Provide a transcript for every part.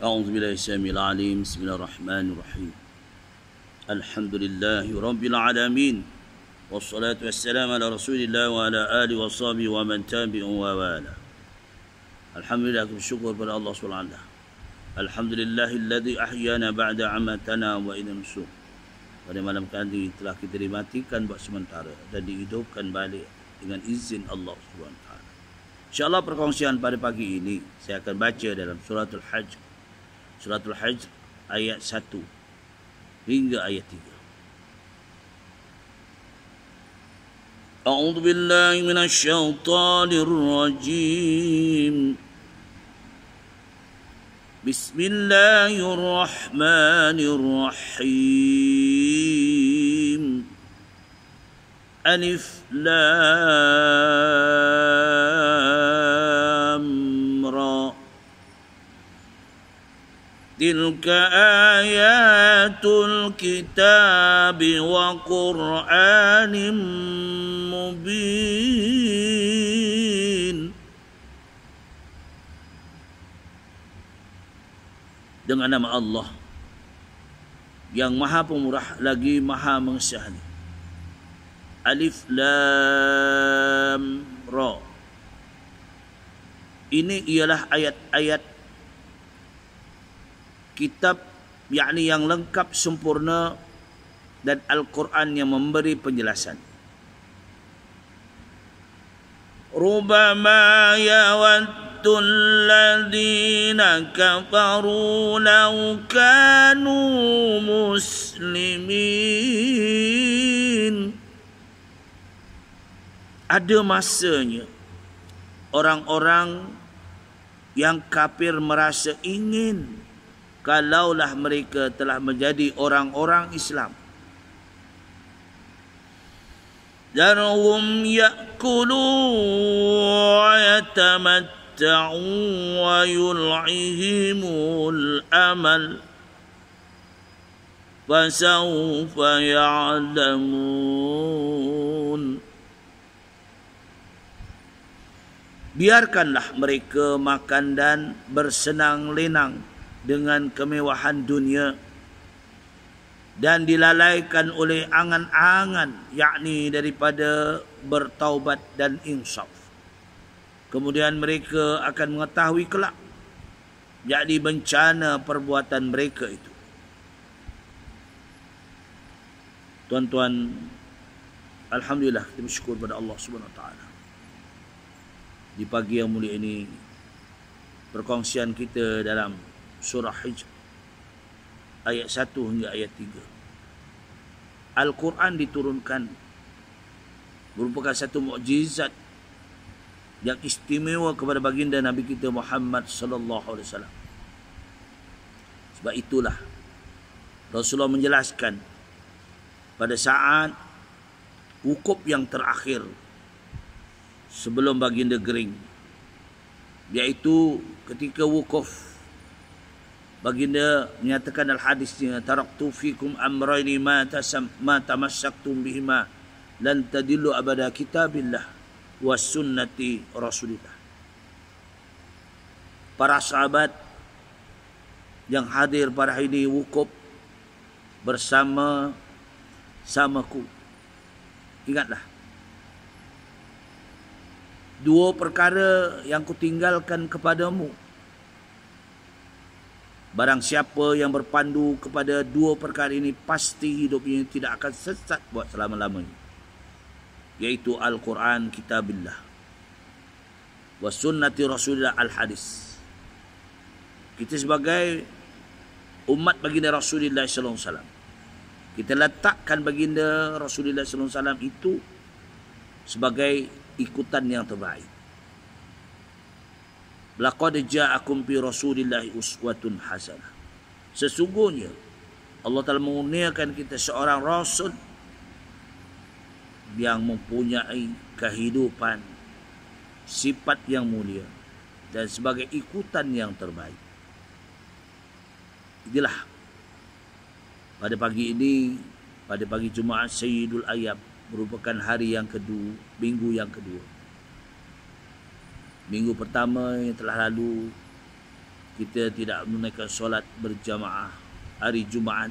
أعوذ بالله السميع العليم بسم الله الرحمن الرحيم الحمد لله رب العالمين والصلاة والسلام على رسول الله وعلى آله وصحبه ومن تبعهم ووالاه. Alhamdulillah, bersyukur pada Allah SWT. Alhamdulillahilladzi ahyana ba'da amatana wa ilayhi nusyur. Pada malam tadi telah kita dimatikan buat sementara dan dihidupkan balik dengan izin Allah SWT. InsyaAllah perkongsian pada pagi ini saya akan baca dalam suratul Hajj. Suratul Hajj ayat 1 hingga ayat 3. A'udzu billahi minasy syaithanir rajim. Bismillahirrahmanirrahim. Alif Lam Ra. Tilka ayatul kitab wa Qur'anim mubin. Dengan nama Allah yang Maha Pemurah lagi Maha Mengasihani. Alif Lam Ra. Ini ialah ayat-ayat kitab, yakni yang lengkap sempurna, dan Al-Quran yang memberi penjelasan. Rubama yawaddu alladhina kafaru law kanu muslimin. Ada masanya orang-orang yang kafir merasa ingin kalaulah mereka telah menjadi orang-orang Islam. Darhum ya'kulu wa yatamatta'u wa yul'ihimul amal fasawfa ya'lamun. Biarkanlah mereka makan dan bersenang-lenang dengan kemewahan dunia dan dilalaikan oleh angan-angan, yakni daripada bertaubat dan insaf. Kemudian mereka akan mengetahui kelak, yakni bencana perbuatan mereka itu. Tuan-tuan, alhamdulillah, kita bersyukur pada Allah SWT. Di pagi yang mulia ini, perkongsian kita dalam surah Hijr ayat 1 hingga ayat 3. Al-Quran diturunkan merupakan satu mukjizat yang istimewa kepada baginda Nabi kita Muhammad sallallahu alaihi wasallam. Sebab itulah Rasulullah menjelaskan pada saat wukuf yang terakhir sebelum baginda kering, iaitu ketika wukuf, baginda menyatakan dalam hadisnya, taraktu fikum amrayni ma tamassaktum bihima lan tadillu abada, kitabillah wa sunnati rasulillah. Para sahabat yang hadir pada hari ini wukuf bersama-samaku, ingatlah dua perkara yang kutinggalkan kepadamu. Barang siapa yang berpandu kepada dua perkara ini, pasti hidupnya tidak akan sesat buat selama-lamanya, yaitu Al-Quran, kitabillah, wa sunnati rasulillah, al-hadis. Kita sebagai umat baginda Rasulullah SAW, kita letakkan baginda Rasulullah SAW itu sebagai ikutan yang terbaik. Laqad ja'akum fi Rasulillahi uswatun hasanah. Sesungguhnya Allah telah mengurniakan kita seorang rasul yang mempunyai kehidupan, sifat yang mulia, dan sebagai ikutan yang terbaik. Inilah pada pagi ini, pada pagi Jumaat Sayyidul Ayyam, merupakan hari yang kedua, minggu yang kedua. Minggu pertama yang telah lalu kita tidak menunaikan solat berjamaah hari Jumaat,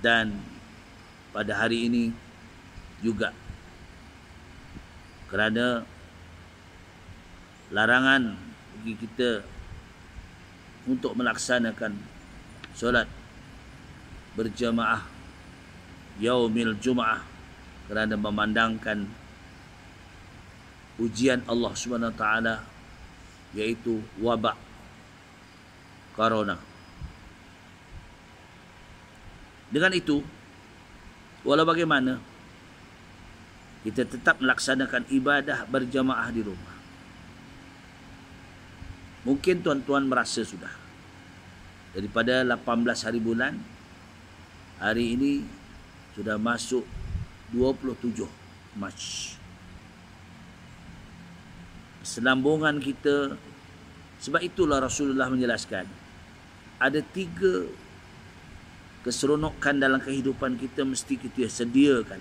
dan pada hari ini juga kerana larangan bagi kita untuk melaksanakan solat berjamaah yaumil Jumaah kerana memandangkan ujian Allah Subhanahu Wa Taala, iaitu wabak corona. Dengan itu, walau bagaimana, kita tetap melaksanakan ibadah berjamaah di rumah. Mungkin tuan-tuan merasa sudah daripada 18 hari bulan, hari ini sudah masuk 27 Mac. Selambungan kita, sebab itulah Rasulullah menjelaskan ada 3 keseronokan dalam kehidupan kita mesti kita sediakan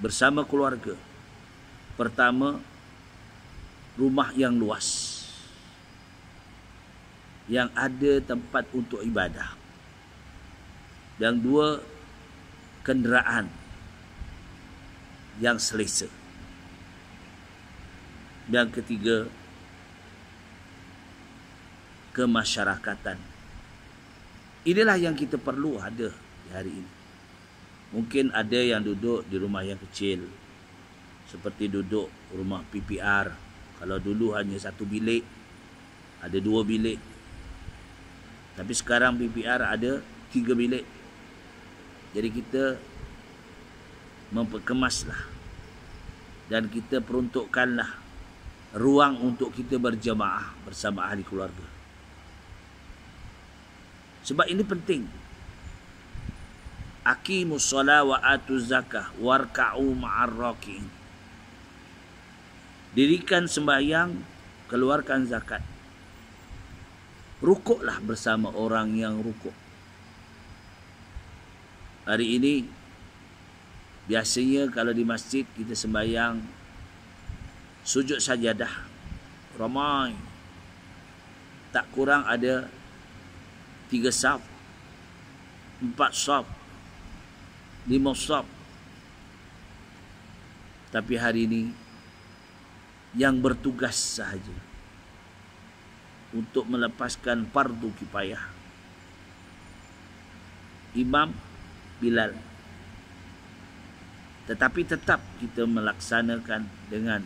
bersama keluarga. Pertama, rumah yang luas, yang ada tempat untuk ibadah. Yang 2, kenderaan yang selesa. Yang ketiga, kemasyarakatan. Inilah yang kita perlu ada di hari ini. Mungkin ada yang duduk di rumah yang kecil, seperti duduk rumah PPR. Kalau dulu hanya 1 bilik, ada 2 bilik. Tapi sekarang PPR ada 3 bilik. Jadi kita memperkemaslah dan kita peruntukkanlah ruang untuk kita berjamaah bersama ahli keluarga. Sebab ini penting. Aqimus shalah wa atuz zakah warka'u ma'ar raki'in. Dirikan sembahyang, keluarkan zakat. Rukuklah bersama orang yang rukuk. Hari ini biasanya kalau di masjid kita sembahyang sujud sajadah ramai, tak kurang ada 3 saf, 4 saf, 5 saf. Tapi hari ini yang bertugas sahaja untuk melepaskan fardu kifayah Imam Bilal. Tetapi tetap kita melaksanakan dengan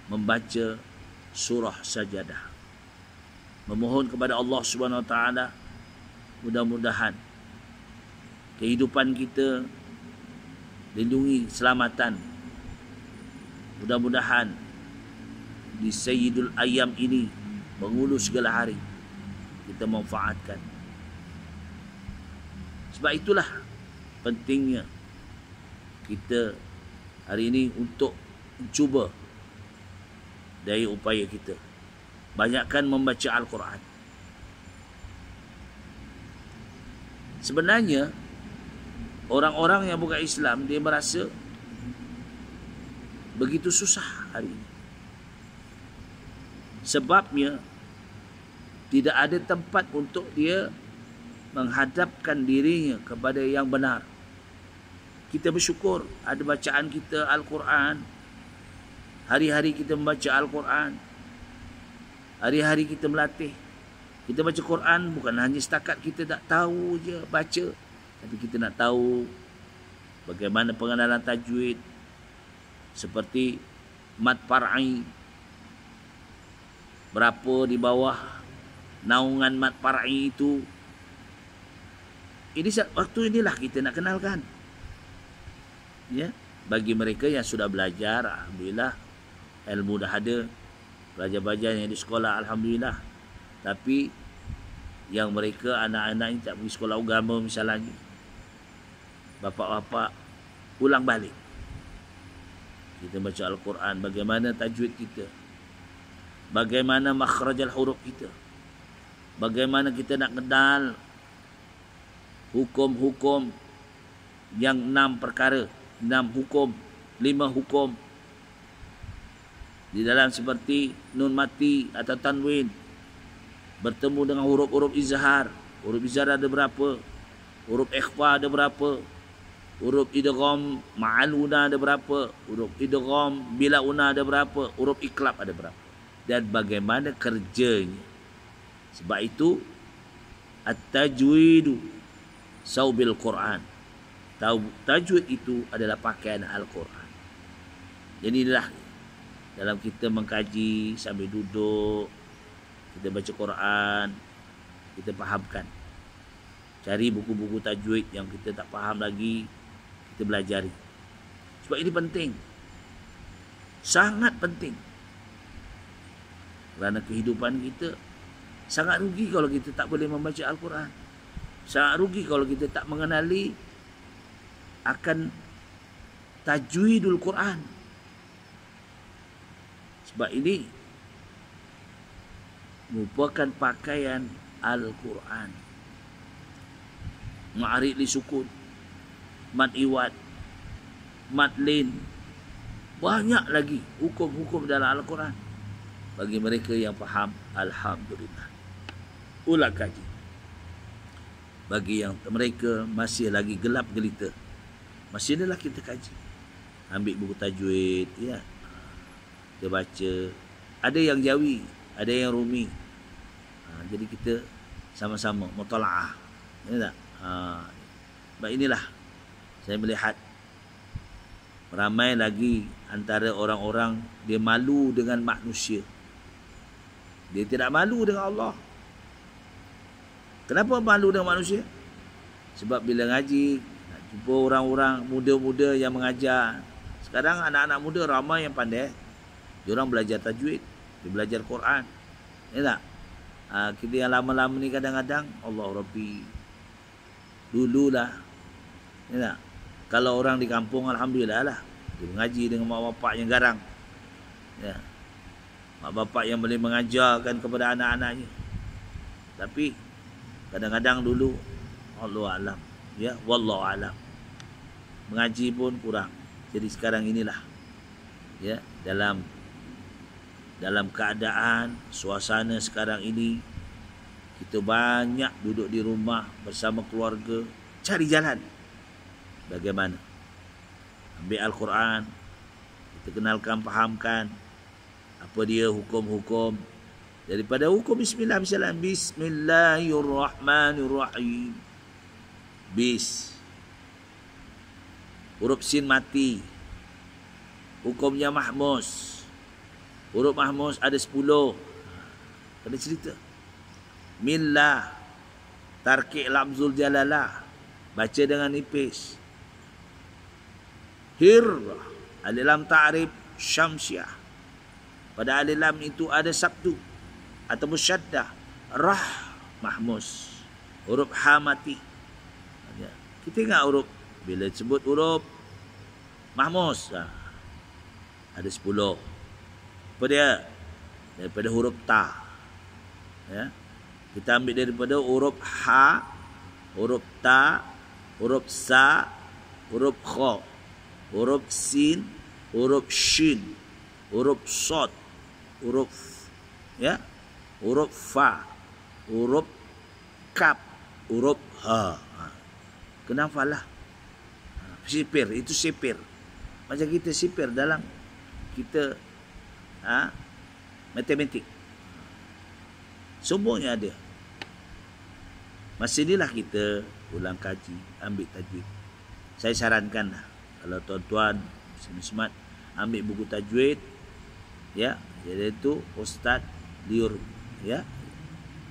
membaca surah sajadah. Memohon kepada Allah Subhanahu Wa Taala, mudah-mudahan kehidupan kita lindungi keselamatan. Mudah-mudahan di Sayyidul Ayyam ini, menghulu segala hari, kita manfaatkan. Sebab itulah pentingnya kita hari ini untuk cuba dari upaya kita banyakkan membaca Al-Quran. Sebenarnya orang-orang yang bukan Islam, dia merasa begitu susah hari ini. Sebabnya tidak ada tempat untuk dia menghadapkan dirinya kepada yang benar. Kita bersyukur ada bacaan kita Al-Quran. Hari-hari kita membaca Al-Quran. Hari-hari kita melatih. Kita baca Quran bukan hanya setakat kita tak tahu je baca, tapi kita nak tahu bagaimana pengenalan tajwid, seperti mad far'i, berapa di bawah naungan mad far'i itu. Ini waktu inilah kita nak kenalkan. Ya, bagi mereka yang sudah belajar, alhamdulillah, ilmu dah ada, belajar-belajar yang di sekolah, alhamdulillah. Tapi yang mereka, anak-anak ini tak pergi sekolah agama misalnya, bapa-bapa ulang balik. Kita baca Al-Quran, bagaimana tajwid kita, bagaimana makhrajal huruf kita, bagaimana kita nak kenal hukum-hukum yang 6 perkara, 6 hukum, 5 hukum Di dalam seperti nun mati atau tanwin bertemu dengan huruf-huruf izhar. Huruf izhar ada berapa? Huruf ikhfa ada berapa? Huruf idgham ma'al una ada berapa? Huruf idgham bila una ada berapa? Huruf iqlab ada berapa? Dan bagaimana kerjanya. Sebab itu at-tajwidu saubil Quran. Tajwid itu adalah pakaian Al-Quran. Jadi inilah dalam kita mengkaji sambil duduk, kita baca Quran, kita fahamkan. Cari buku-buku tajwid yang kita tak faham lagi, kita belajari. Sebab ini penting. Sangat penting. Kerana kehidupan kita sangat rugi kalau kita tak boleh membaca Al-Quran. Sangat rugi kalau kita tak mengenali akan tajwidul Quran. Sebab ini merupakan pakaian Al-Quran. Ma'arid li sukun, mad iwad, mad lin. Banyak lagi hukum-hukum dalam Al-Quran. Bagi mereka yang faham, alhamdulillah. Ulang kaji. Bagi yang mereka masih lagi gelap gelita, masih adalah kita kaji. Ambil buku tajwid, ya. Kita baca. Ada yang Jawi, ada yang Rumi. Jadi kita sama-sama mutalaah. Ya tak? Sebab inilah saya melihat ramai lagi antara orang-orang dia malu dengan manusia. Dia tidak malu dengan Allah. Kenapa malu dengan manusia? Sebab bila ngaji, nak jumpa orang-orang muda-muda yang mengajar. Sekarang anak-anak muda ramai yang pandai. Diorang belajar tajwid, dia belajar Quran. Ya tak? Kita yang lama-lama ni kadang-kadang Allah Rabbi. Dululah. Ya tak? Kalau orang di kampung, alhamdulillah lah. Dia mengaji dengan mak bapak yang garang. Ya. Mak bapak yang boleh mengajarkan kepada anak-anaknya. Tapi kadang-kadang dulu Allah alam, ya, wallahu alam. Mengaji pun kurang. Jadi sekarang inilah, ya, dalam keadaan suasana sekarang ini, kita banyak duduk di rumah bersama keluarga, cari jalan bagaimana ambil Al-Quran, kita kenalkan, fahamkan apa dia hukum-hukum. Daripada hukum bismillah, misalnya bismillahirrahmanirrahim. Bis. Huruf sin mati. Hukumnya mahmus. Huruf mahmus ada 10. Kena cerita. Millah. Tarkik lamzul jalalah. Baca dengan nipis. Hir. Alif lam ta'rif syamsiah. Pada alif lam itu ada sabtu atau musyaddah. Rah mahmus. Huruf ha mati. Kita ingat huruf, bila sebut huruf mahmus, ada 10. Apa dia? Daripada huruf ta. Ya. Kita ambil daripada huruf ha, huruf ta, huruf sa, huruf kha, huruf sin, huruf shin, huruf sod, huruf, ya, huruf fa, huruf kaf, huruf ha. Kena hafal lah. Sipir, itu sipir. Macam kita sipir dalam kita matematik. Semuanya ada. Masa inilah kita ulang kaji, ambil tajwid. Saya sarankan lah, kalau tuan-tuan muslim-muslimat ambil buku tajwid, ya, iaitu Ustaz Liur, ya,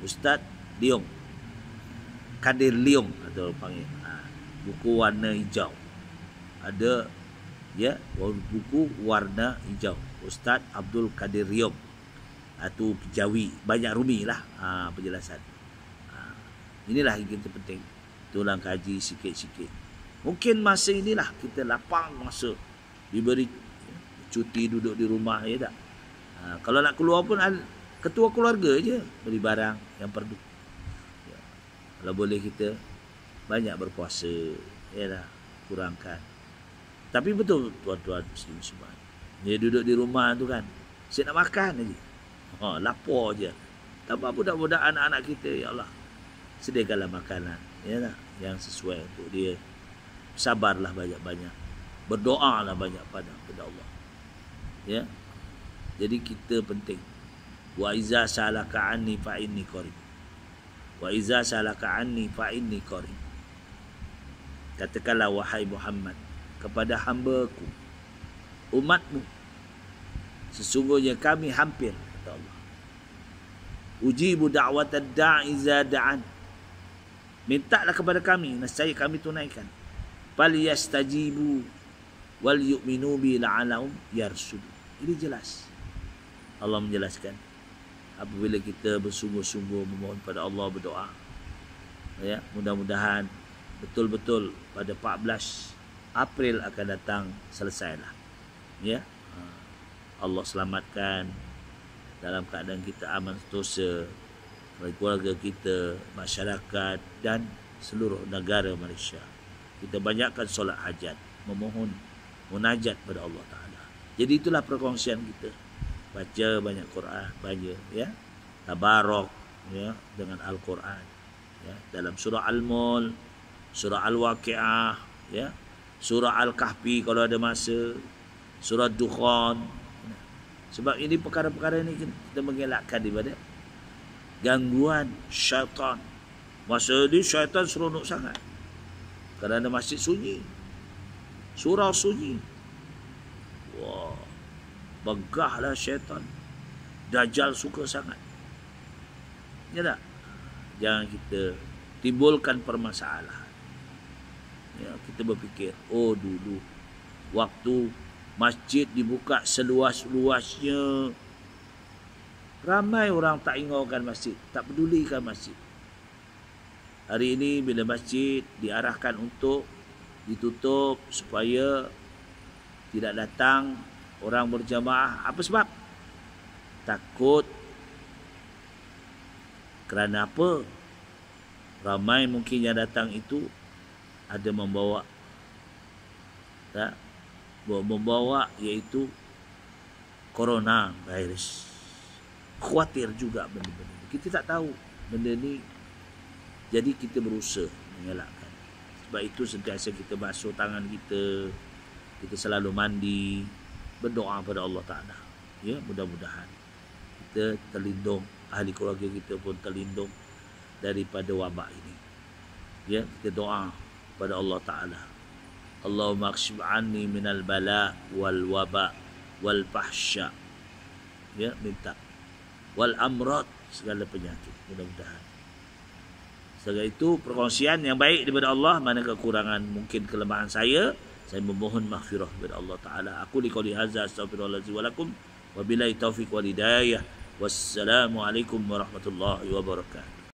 Ustaz Liung, Kadir Liung atau panggil. Buku warna hijau. Ada, ya, buku warna hijau. Ustaz Abdul Kadir Liung atau Jawi. Banyak Rumi lah penjelasan. Inilah yang kita penting. Tulang kaji sikit-sikit. Mungkin masa inilah kita lapang masa. Diberi cuti duduk di rumah, ya tak? Kalau nak keluar pun ketua keluarga je beli barang yang perlu. Ya. Kalau boleh kita banyak berpuasa, ya dah, kurangkan. Tapi betul tuan-tuan muslim semua, dia duduk di rumah tu kan, Saya nak makan aja. Lapar je. Tambah budak-budak anak-anak kita, ya Allah, sediakanlah makanan, ya tak? Yang sesuai untuk dia. Sabarlah banyak-banyak. Berdoalah banyak pada Allah. Ya. Jadi kita penting. Wa iza salaka anni fa inni qarib. Wa iza salaka anni fa inni qarib. Katakanlah wahai Muhammad kepada hamba-Ku, umatmu, sesungguhnya kami hampir, kata Allah. Ujibu da'watad da'i iza da'an. Mintalah kepada kami, nescaya kami tunaikan. Fal yastajibu wal yu'minu bi la'alahum yarshudun. Ini jelas. Allah menjelaskan apabila kita bersungguh-sungguh memohon pada Allah, berdoa, ya, mudah-mudahan betul-betul pada 14 April akan datang selesailah. Ya. Allah selamatkan dalam keadaan kita aman sentosa, keluarga kita, masyarakat dan seluruh negara Malaysia. Kita banyakkan solat hajat, memohon, munajat pada Allah Ta'ala. Jadi itulah perkongsian kita. Baca banyak Quran, baca, ya, tabarok, ya, dengan Al-Quran, ya, dalam surah Al-Mulk, surah Al-Waqi'ah, ya, surah Al-Kahfi kalau ada masa, surah Dukhan. Sebab ini perkara-perkara ini kita mengelakkan daripada gangguan syaitan. Masa ini syaitan seronok sangat. Kerana masjid sunyi, surau sunyi. Wah, begahlah syaitan. Dajjal suka sangat. Ya tak? Jangan kita timbulkan permasalahan. Ya, kita berfikir, oh dulu waktu masjid dibuka seluas-luasnya, ramai orang tak ingaukan masjid, tak pedulikan masjid. Hari ini bila masjid diarahkan untuk ditutup supaya tidak datang orang berjamaah, apa sebab? Takut. Kerana apa? Ramai mungkin yang datang itu ada membawa, tak? Membawa iaitu corona virus. Khawatir juga benda-benda. Kita tak tahu benda ni. Jadi kita berusaha mengelakkan. Sebab itu sentiasa kita basuh tangan kita. Kita selalu mandi. Berdoa pada Allah Ta'ala. Ya, mudah-mudahan kita terlindung. Ahli keluarga kita pun terlindung daripada wabak ini. Ya, kita doa pada Allah Ta'ala. Allahumma akshif anni minal bala wal waba wal fahsya. Ya, minta. Wal amrad, segala penyakit. Mudah-mudahan. Segala itu perkongsian yang baik daripada Allah. Mana kekurangan, mungkin kelemahan saya memohon maghfirah kepada Allah Ta'ala. Aku liqauli hadza astaghfirullahaladzim walakum. Wabillahi taufiq wal hidayah. Wassalamualaikum warahmatullahi wabarakatuh.